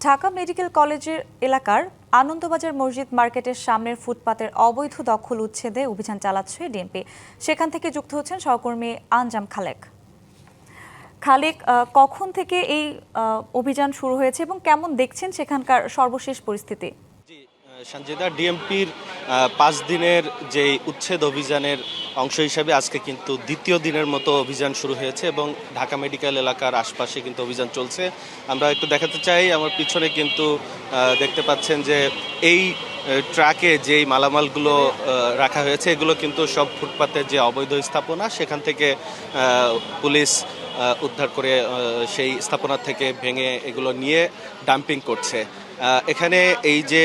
Dhaka medical কলেজের এলাকার আনন্দবাজার মসজিদ মার্কেটের সামনের ফুটপাতের অবৈধ দখল উচ্ছেদে অভিযান চালাচ্ছে ডিএমপি। সেখান থেকে যুক্ত হচ্ছেন সহকর্মী আঞ্জাম খালেক। খালেক, কখন থেকে এই অভিযান শুরু হয়েছে এবং কেমন দেখছেন সেখানকার সর্বশেষ পরিস্থিতি? সঞ্জিদা, ডিএমপির 5 দিনের যে উচ্ছেদ অভিযানের অংশ হিসাবে আজকে কিন্তু দ্বিতীয় দিনের মতো অভিযান শুরু হয়েছে এবং ঢাকা মেডিকেল এলাকার আশপাশে কিন্তু অভিযান চলছে। আমরা একটু দেখাতে চাই, আমার পিছনে কিন্তু দেখতে পাচ্ছেন যে এই ট্রাকে যেই মালামালগুলো রাখা হয়েছে এগুলো কিন্তু সব ফুটপাতের যে অবৈধ স্থাপনা সেখান থেকে পুলিশ উদ্ধার করে সেই স্থাপনা থেকে ভেঙে এগুলো নিয়ে ডাম্পিং করছে। এখানে এই যে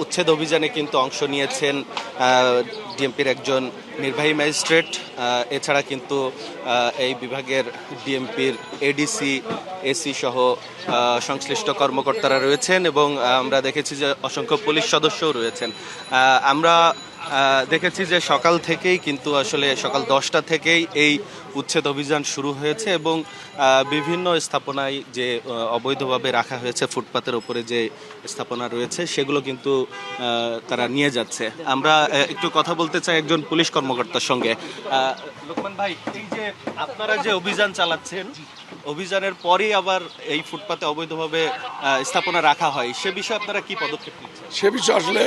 উচ্ছেদ অভিযানে কিন্তু অংশ নিয়েছেন ডিএমপির একজন নির্বাহী ম্যাজিস্ট্রেট, এছাড়া কিন্তু এই বিভাগের ডিএমপির এডিসি, এসি সহ সংশ্লিষ্ট কর্মকর্তারা রয়েছেন এবং আমরা দেখেছি যে অসংখ্য পুলিশ সদস্যও রয়েছেন। আমরা দেখেছি যে সকাল থেকেই কিন্তু আসলে সকাল 10টা থেকেই এই উচ্ছেদ অভিযান শুরু হয়েছে এবং বিভিন্ন স্থাপনায় যে অবৈধভাবে রাখা হয়েছে ফুটপাতের উপরে যে স্থাপনা রয়েছে সেগুলো কিন্তু তারা নিয়ে যাচ্ছে। আমরা একটু কথা বলতে চাই একজন পুলিশ কর্মকর্তার সঙ্গে। লোকমান ভাই, এই যে আপনারা যে অভিযান চালাচ্ছেন, অভিযানের পরেই আবার এই ফুটপাতে অবৈধভাবে স্থাপনা রাখা হয়, সে বিষয়ে আপনারা কি পদক্ষেপ নিচ্ছেন? সে বিষয়ে আসলে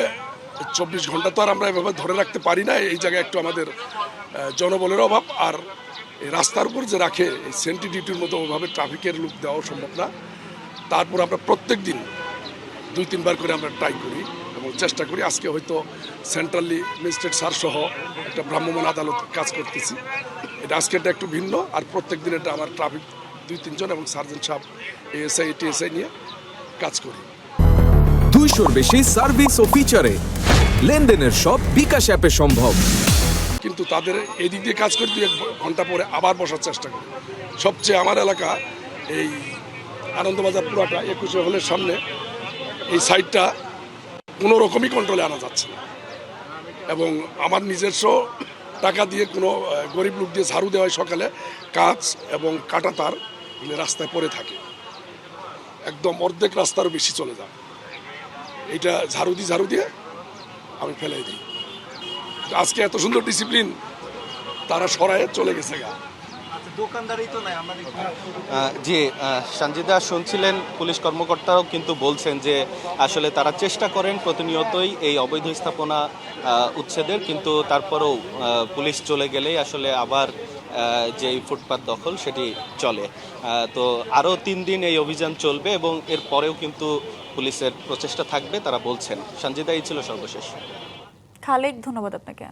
24 ঘন্টা তো আর আমরা এভাবে ধরে রাখতে পারি না। এই জায়গায় একটু আমাদের জনবলের অভাব, আর এই রাস্তার উপর যে রাখে এই সেন্ট্রি ডিউটির মতো ওভাবে ট্রাফিকের লুক দেওয়াও সম্ভব না। তারপর আমরা প্রত্যেক দিন 2-3 বার করে আমরা ট্রাই করি এবং চেষ্টা করি। আজকে হয়তো সেন্ট্রালি ম্যাজিস্ট্রেট স্যার সহ একটা ভ্রাম্যমাণ আদালত কাজ করতেছি। এটা আজকে এটা একটু ভিন্ন, আর প্রত্যেক দিন এটা আমার ট্রাফিক 2-3 জন এবং সার্জেন্ট সাহেব এএসআই টিএসআই নিয়ে কাজ করি। 200-র বেশি সার্ভিস ও ফিচারে লেনদেনের সব বিকাশ অ্যাপে সম্ভব। কিন্তু তাদের এদিক দিয়ে কাজ করে 2-1 ঘন্টা পরে আবার বসার চেষ্টা করি। সবচেয়ে আমার এলাকা এই আনন্দবাজার পুরাটা 21 হলের সামনে এই সাইডটা কোনো রকমই কন্ট্রোলে আনা যাচ্ছে না এবং আমার নিজস্ব টাকা দিয়ে কোনো গরিব লোক দিয়ে ঝাড়ু দেওয়া হয় সকালে, কাজ এবং কাটা তার রাস্তায় পড়ে থাকে, একদম অর্ধেক রাস্তারও বেশি চলে যায়। এইটা ঝাড়ু দিয়ে আমি ফেলে দিই। আজকে এত সুন্দর ডিসিপ্লিন, তারা সরায়ে চলে গেছে গা। জি, সঞ্জিদা শুনছিলেন, পুলিশ কর্মকর্তারাও কিন্তু বলছেন যে আসলে তারা চেষ্টা করেন প্রতিনিয়তই এই অবৈধ স্থাপনা উচ্ছেদের, কিন্তু তারপরেও পুলিশ চলে গেলেই আসলে আবার যে ফুটপাত দখল সেটি চলে। তো আরও 3 দিন এই অভিযান চলবে এবং এর পরেও কিন্তু পুলিশের প্রচেষ্টা থাকবে তারা বলছেন। সঞ্জিদা, এই ছিল সর্বশেষ। খালেক, ধন্যবাদ আপনাকে।